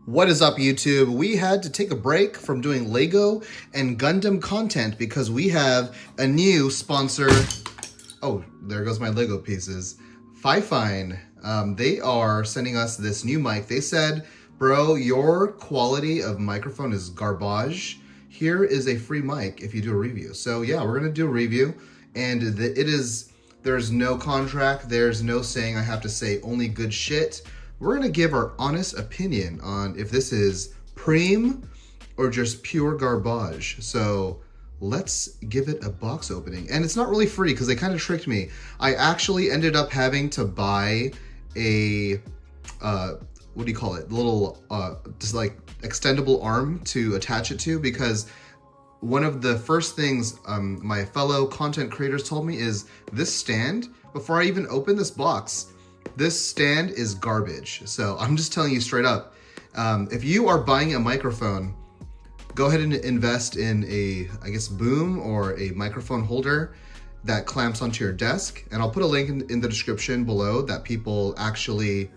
What is up, YouTube? We had to take a break from doing Lego and Gundam content because we have a new sponsor. Oh, there goes my Lego pieces. Fifine. They are sending us this new mic. They said, bro, your quality of microphone is garbage. Here is a free mic if you do a review. So yeah, we're gonna do a review, and there's no contract. There's no saying I have to say only good shit. We're gonna give our honest opinion on if this is preem or just pure garbage. So let's give it a box opening. And it's not really free because they kind of tricked me. I actually ended up having to buy a, what do you call it? Little, just like extendable arm to attach it to, because one of the first things my fellow content creators told me is this stand, before I even open this box, this stand is garbage. So I'm just telling you straight up, if you are buying a microphone, go ahead and invest in a, I guess, boom or a microphone holder that clamps onto your desk. And I'll put a link in the description below that people actually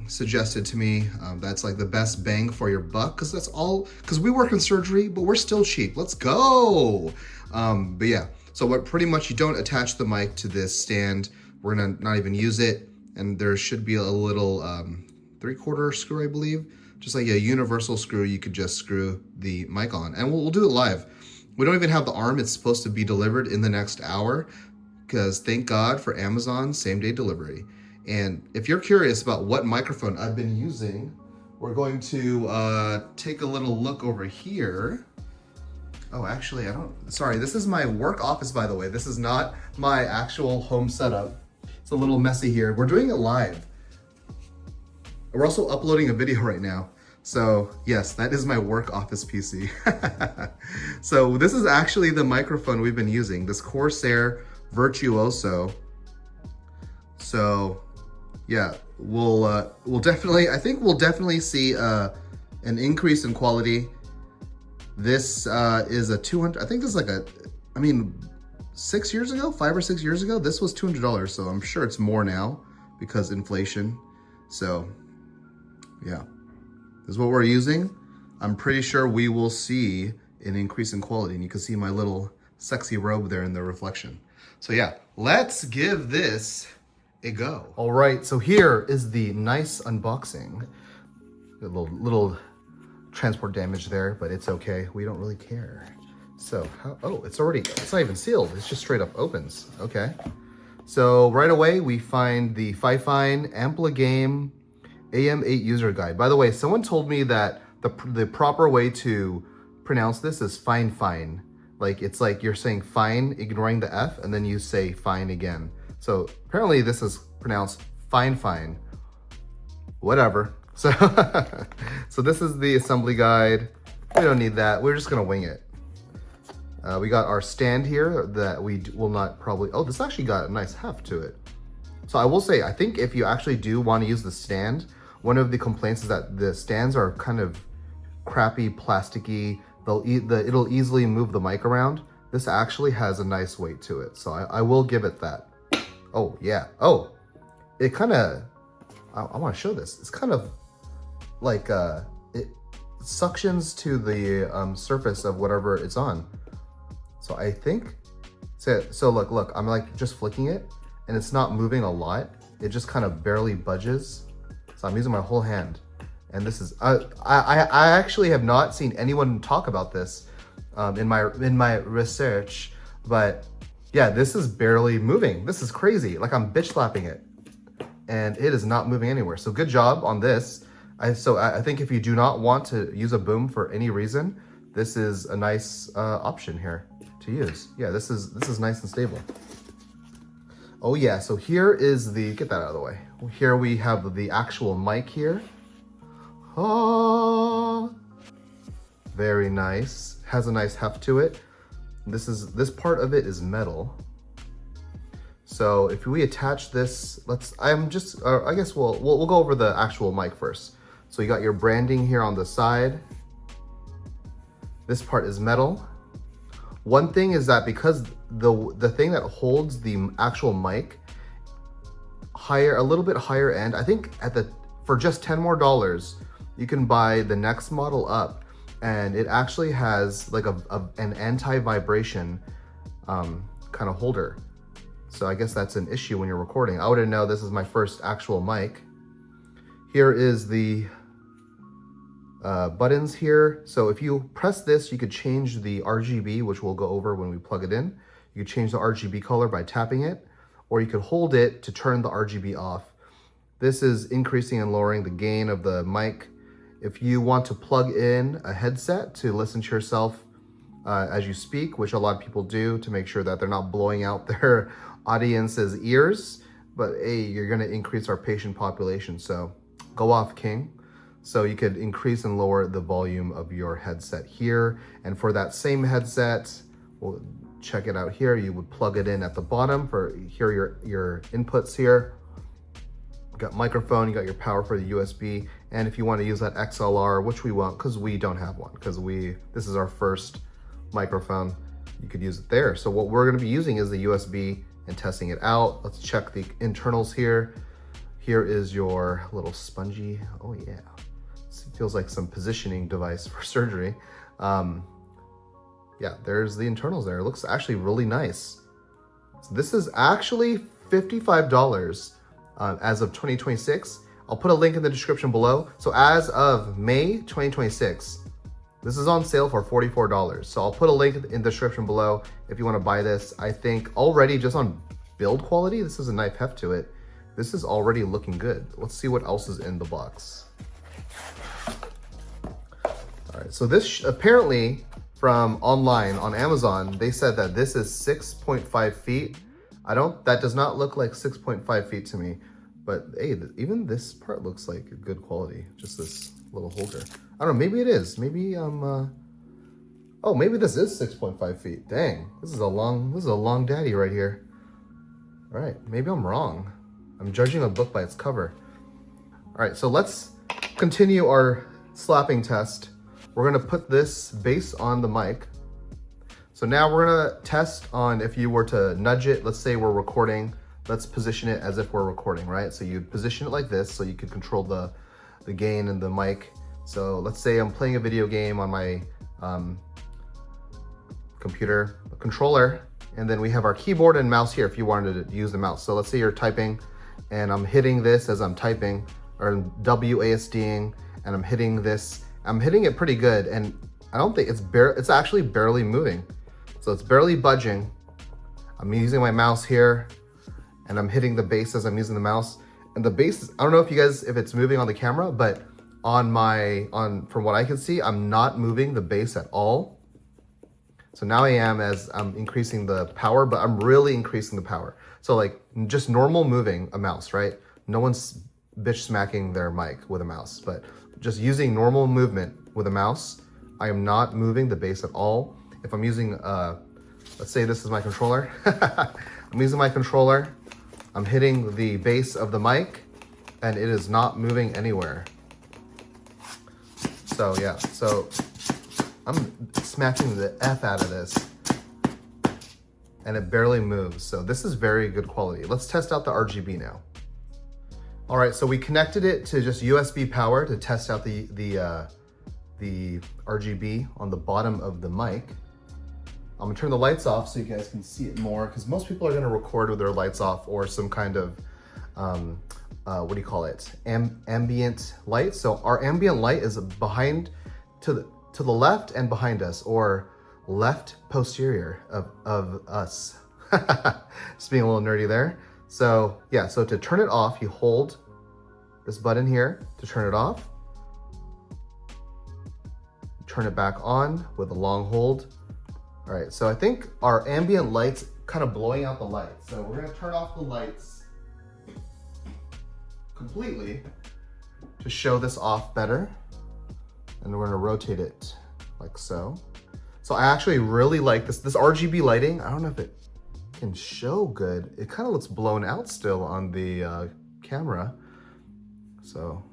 suggested to me. That's like the best bang for your buck, because that's all, because we work in surgery, but we're still cheap. Let's go. But yeah, so what pretty much you don't attach the mic to this stand. We're gonna not even use it, and there should be a little 3/4 screw, I believe, just like a universal screw. You could just screw the mic on, and we'll do it live. We don't even have the arm. It's supposed to be delivered in the next hour, because thank God for Amazon same-day delivery. And if you're curious about what microphone I've been using, we're going to take a little look over here. Oh, actually, sorry, this is my work office, by the way. This is not my actual home setup. It's a little messy here. We're doing it live. We're also uploading a video right now. So yes, that is my work office PC. So this is actually the microphone we've been using, this Corsair Virtuoso. So yeah, we'll definitely, I think we'll definitely see an increase in quality. This is a 200, I think this is like a, I mean, 6 years ago, 5 or 6 years ago, this was $200. So I'm sure it's more now because inflation. So yeah, this is what we're using. I'm pretty sure we will see an increase in quality, and you can see my little sexy robe there in the reflection. So yeah, let's give this a go. All right, so here is the nice unboxing. A little transport damage there, but it's okay. We don't really care. So, oh, it's not even sealed. It's just straight up opens. Okay. So right away, we find the Fifine Game AM8 user guide. By the way, someone told me that the proper way to pronounce this is fine. Like, it's like you're saying fine, ignoring the F, and then you say fine again. So apparently this is pronounced fine. Whatever. So, so this is the assembly guide. We don't need that. We're just gonna wing it. We got our stand here that we will not probably, oh, this actually got a nice heft to it. So I will say, I think if you actually do want to use the stand, one of the complaints is that the stands are kind of crappy, plasticky. It'll easily move the mic around. This actually has a nice weight to it. So I will give it that. Oh yeah, oh, it kind of, I want to show this. It's kind of like, it suctions to the surface of whatever it's on. So I think, so look, I'm like just flicking it and it's not moving a lot. It just kind of barely budges. So I'm using my whole hand. And this is, I actually have not seen anyone talk about this in my research, but yeah, this is barely moving. This is crazy. Like I'm bitch slapping it and it is not moving anywhere. So good job on this. So I think if you do not want to use a boom for any reason, this is a nice option here to use. Yeah, this is nice and stable. Oh yeah, so here is the, get that out of the way. Here we have the actual mic here. Oh, very nice. Has a nice heft to it. This part of it is metal. So if we attach this, I guess we'll go over the actual mic first. So you got your branding here on the side. This part is metal. One thing is that because the thing that holds the actual mic a little bit higher end, I think for just $10 more, you can buy the next model up, and it actually has like an anti-vibration kind of holder. So I guess that's an issue when you're recording. I wouldn't know, this is my first actual mic. Here is the buttons here. So if you press this, you could change the RGB, which we'll go over when we plug it in. You could change the RGB color by tapping it, or you could hold it to turn the RGB off. This is increasing and lowering the gain of the mic. If you want to plug in a headset to listen to yourself as you speak, which a lot of people do to make sure that they're not blowing out their audience's ears, but hey, you're gonna increase our patient population, so go off, King. So you could increase and lower the volume of your headset here. And for that same headset, we'll check it out here. You would plug it in at the bottom for here your inputs here. You got microphone, you got your power for the USB. And if you want to use that XLR, which we won't because we don't have one, because this is our first microphone, you could use it there. So what we're going to be using is the USB and testing it out. Let's check the internals here. Here is your little spongy, oh yeah. It feels like some positioning device for surgery. Yeah, there's the internals there. It looks actually really nice. So this is actually $55 as of 2026. I'll put a link in the description below. So as of May 2026, this is on sale for $44. So I'll put a link in the description below if you want to buy this. I think already just on build quality, this is a knife heft to it. This is already looking good. Let's see what else is in the box. All right, so this apparently from online on Amazon, they said that this is 6.5 feet. That does not look like 6.5 feet to me, but hey, even this part looks like good quality, just this little holder. I don't know, maybe it is. Maybe oh, maybe this is 6.5 feet. Dang, this is a long daddy right here. All right, maybe I'm wrong. I'm judging a book by its cover. All right, so let's continue our slapping test. We're gonna put this base on the mic. So now we're gonna test on if you were to nudge it, let's say we're recording, let's position it as if we're recording, right? So you'd position it like this so you could control the gain and the mic. So let's say I'm playing a video game on my computer controller, and then we have our keyboard and mouse here if you wanted to use the mouse. So let's say you're typing and I'm hitting this as I'm typing, or WASDing, and I'm hitting this. I'm hitting it pretty good, and I don't think it's actually barely moving. So it's barely budging. I'm using my mouse here, and I'm hitting the bass as I'm using the mouse. And the bass, I don't know if it's moving on the camera, but from what I can see, I'm not moving the bass at all. So now I am as I'm increasing the power, but I'm really increasing the power. So like just normal moving a mouse, right? No one's bitch smacking their mic with a mouse, but just using normal movement with a mouse, I am not moving the bass at all. If I'm using, let's say this is my controller. I'm using my controller. I'm hitting the base of the mic and it is not moving anywhere. So yeah, so I'm smacking the F out of this and it barely moves. So this is very good quality. Let's test out the RGB now. All right, so we connected it to just USB power to test out the RGB on the bottom of the mic. I'm gonna turn the lights off so you guys can see it more, because most people are gonna record with their lights off or some kind of, what do you call it? Ambient light. So our ambient light is behind, to the left and behind us, or left posterior of us. Just being a little nerdy there. So yeah, so to turn it off, you hold this button here to turn it off. Turn it back on with a long hold. All right, so I think our ambient light's kind of blowing out the lights. So we're gonna turn off the lights completely to show this off better. And we're gonna rotate it like so. So I actually really like this RGB lighting. I don't know if it can show good. It kind of looks blown out still on the camera. So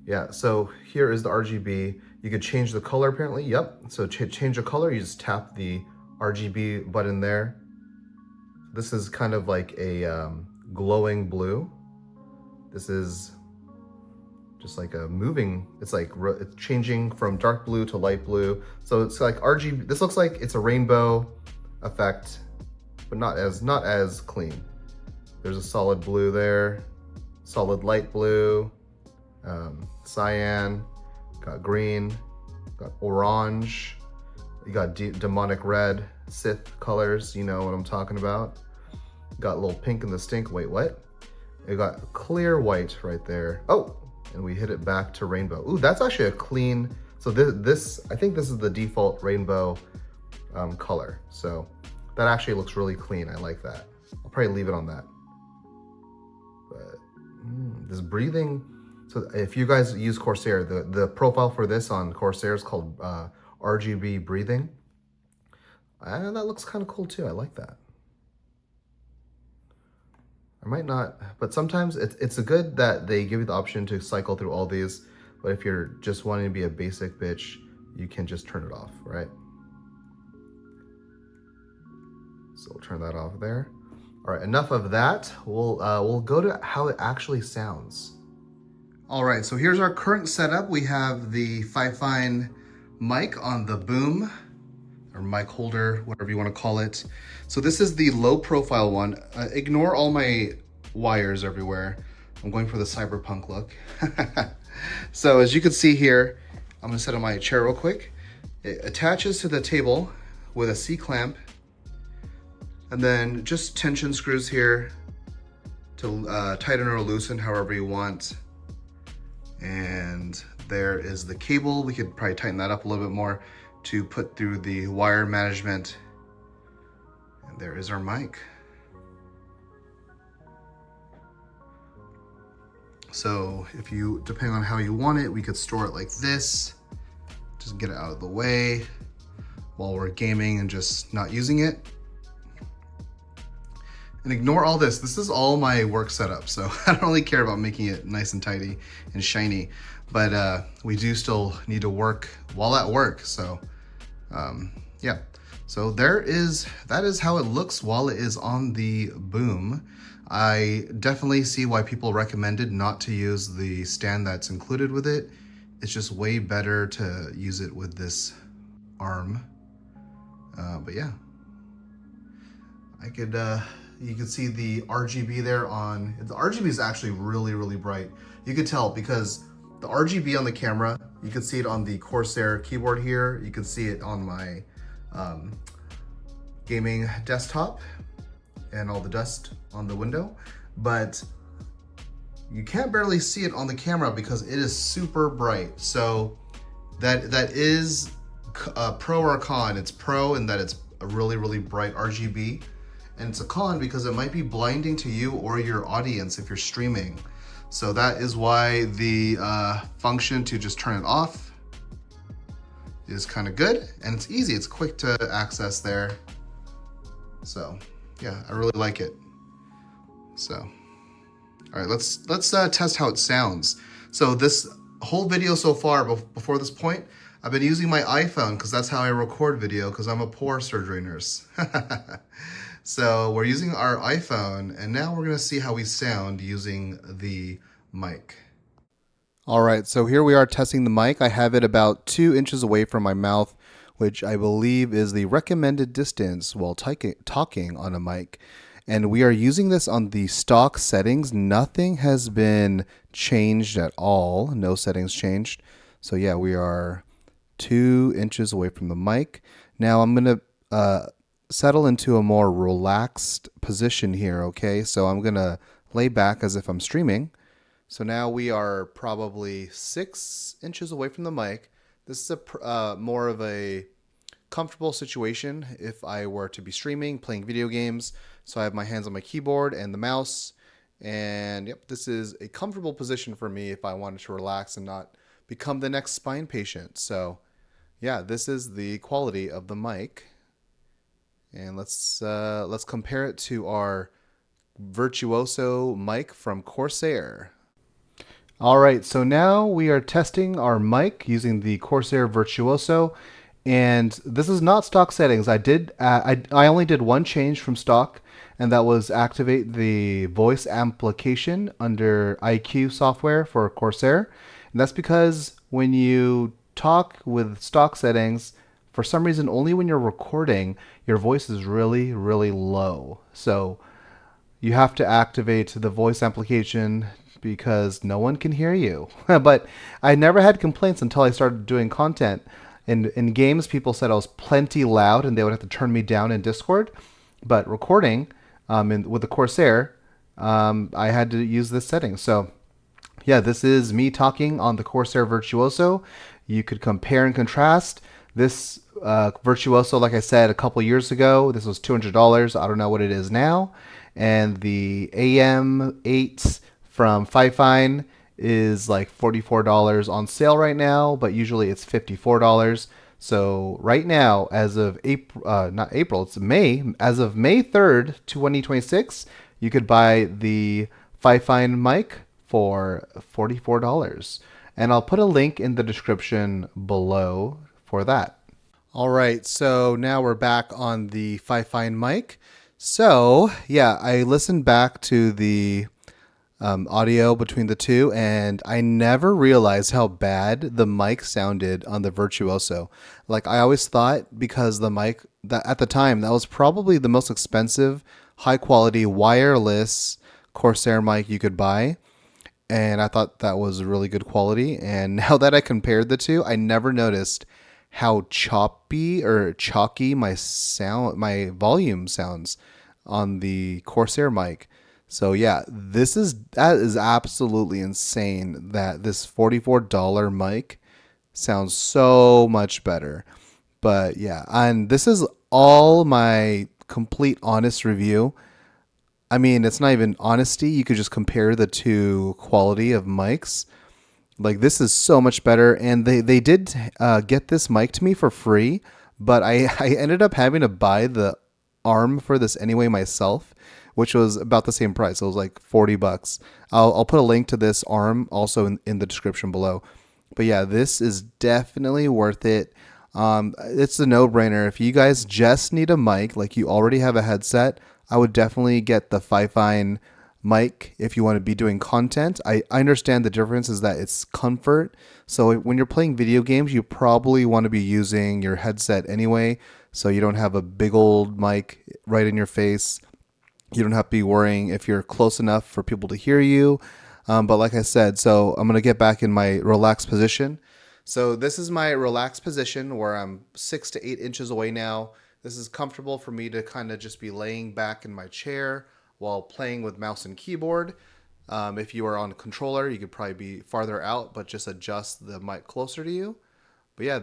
yeah, so here is the RGB. You could change the color apparently, yep. So change the color, you just tap the RGB button there. This is kind of like a glowing blue. This is just like a moving, it's like it's changing from dark blue to light blue. So it's like RGB, this looks like it's a rainbow effect, but not as clean. There's a solid blue there, solid light blue, cyan, got green, got orange, you got demonic red, Sith colors, you know what I'm talking about. Got a little pink in the stink, wait, what? It got clear white right there. Oh, and we hit it back to rainbow. Ooh, that's actually a clean, so this I think this is the default rainbow color. So that actually looks really clean, I like that. I'll probably leave it on that. But this breathing, so if you guys use Corsair, the profile for this on Corsair is called RGB breathing. And that looks kind of cool too, I like that. I might not, but sometimes it's good that they give you the option to cycle through all these, but if you're just wanting to be a basic bitch, you can just turn it off, right? So we'll turn that off there. All right, enough of that. We'll go to how it actually sounds. All right, so here's our current setup. We have the Fifine mic on the boom, or mic holder, whatever you want to call it. So this is the low profile one. Ignore all my wires everywhere. I'm going for the cyberpunk look. So as you can see here, I'm gonna set up my chair real quick. It attaches to the table with a C-clamp, and then just tension screws here to tighten or loosen however you want. And there is the cable. We could probably tighten that up a little bit more to put through the wire management. And there is our mic. So if you, depending on how you want it, we could store it like this. Just get it out of the way while we're gaming and just not using it. And ignore all this. This is all my work setup, so I don't really care about making it nice and tidy and shiny. But we do still need to work while at work, so yeah. So that is how it looks while it is on the boom. I definitely see why people recommended not to use the stand that's included with it. It's just way better to use it with this arm. But yeah, I could, you can see the RGB there on, the RGB is actually really, really bright. You could tell because the RGB on the camera, you can see it on the Corsair keyboard here. You can see it on my gaming desktop and all the dust on the window, but you can't barely see it on the camera because it is super bright. So that is a pro or a con. It's pro in that it's a really, really bright RGB. And it's a con because it might be blinding to you or your audience if you're streaming. So that is why the function to just turn it off is kind of good. And it's easy, it's quick to access there. So yeah, I really like it. So, all right, let's test how it sounds. So this whole video so far, before this point, I've been using my iPhone because that's how I record video because I'm a poor surgery nurse. So we're using our iPhone, and now we're gonna see how we sound using the mic. All right, so here we are testing the mic. I have it about 2 inches away from my mouth, which I believe is the recommended distance while talking on a mic. And we are using this on the stock settings. Nothing has been changed at all. No settings changed. So yeah, we are 2 inches away from the mic. Now I'm gonna settle into a more relaxed position here, okay? So I'm gonna lay back as if I'm streaming. So now we are probably 6 inches away from the mic. This is a more of a comfortable situation if I were to be streaming, playing video games. So I have my hands on my keyboard and the mouse. And yep, this is a comfortable position for me if I wanted to relax and not become the next spine patient. So yeah, this is the quality of the mic. And let's compare it to our Virtuoso mic from Corsair. All right, so now we are testing our mic using the Corsair Virtuoso, and this is not stock settings. I only did one change from stock, and that was activate the voice amplification under IQ software for Corsair. And that's because when you talk with stock settings, for some reason, only when you're recording, your voice is really, really low. So you have to activate the voice amplification because no one can hear you. But I never had complaints until I started doing content. In games, people said I was plenty loud and they would have to turn me down in Discord. But recording with the Corsair, I had to use this setting. So yeah, this is me talking on the Corsair Virtuoso. You could compare and contrast. This Virtuoso, like I said a couple years ago, this was $200. I don't know what it is now. And the AM8 from Fifine is like $44 on sale right now, but usually it's $54. So right now, as of April, not April, it's May. As of May 3rd, 2026, you could buy the Fifine mic for $44. And I'll put a link in the description below for that. All right, so now we're back on the Fifine mic. So, yeah, I listened back to the audio between the two, and I never realized how bad the mic sounded on the Virtuoso. Like, I always thought because the mic, that at the time, that was probably the most expensive, high quality wireless Corsair mic you could buy, and I thought that was really good quality. And now that I compared the two, I never noticed how choppy or chalky my volume sounds on the Corsair mic. So yeah, that is absolutely insane that this $44 mic sounds so much better. But yeah, and this is all my complete honest review. I mean, it's not even honesty. You could just compare the two quality of mics. Like this is so much better, and they did get this mic to me for free, but I ended up having to buy the arm for this anyway myself, which was about the same price. It was like $40. I'll put a link to this arm also in the description below. But yeah, this is definitely worth it. It's a no-brainer. If you guys just need a mic, like you already have a headset, I would definitely get the Fifine mic if you want to be doing content. I understand the difference is that it's comfort. So when you're playing video games, you probably want to be using your headset anyway, so you don't have a big old mic right in your face. You don't have to be worrying if you're close enough for people to hear you. But like I said, so I'm going to get back in my relaxed position. So this is my relaxed position where I'm 6 to 8 inches away now. This is comfortable for me to kind of just be laying back in my chair while playing with mouse and keyboard. If you are on a controller, you could probably be farther out, but just adjust the mic closer to you. But yeah,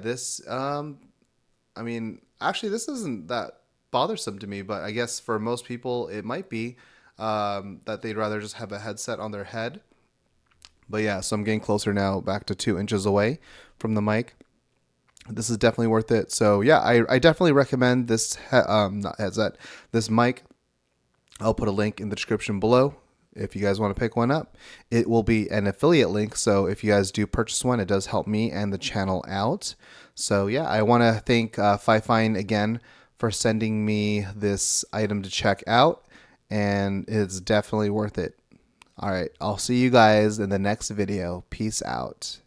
I mean, actually, this isn't that bothersome to me, but I guess for most people, it might be that they'd rather just have a headset on their head. But yeah, so I'm getting closer now, back to 2 inches away from the mic. This is definitely worth it. So yeah, I definitely recommend this not headset, this mic. I'll put a link in the description below if you guys want to pick one up. It will be an affiliate link, so if you guys do purchase one, it does help me and the channel out. So yeah, I want to thank Fifine again for sending me this item to check out, and it's definitely worth it. All right, I'll see you guys in the next video. Peace out.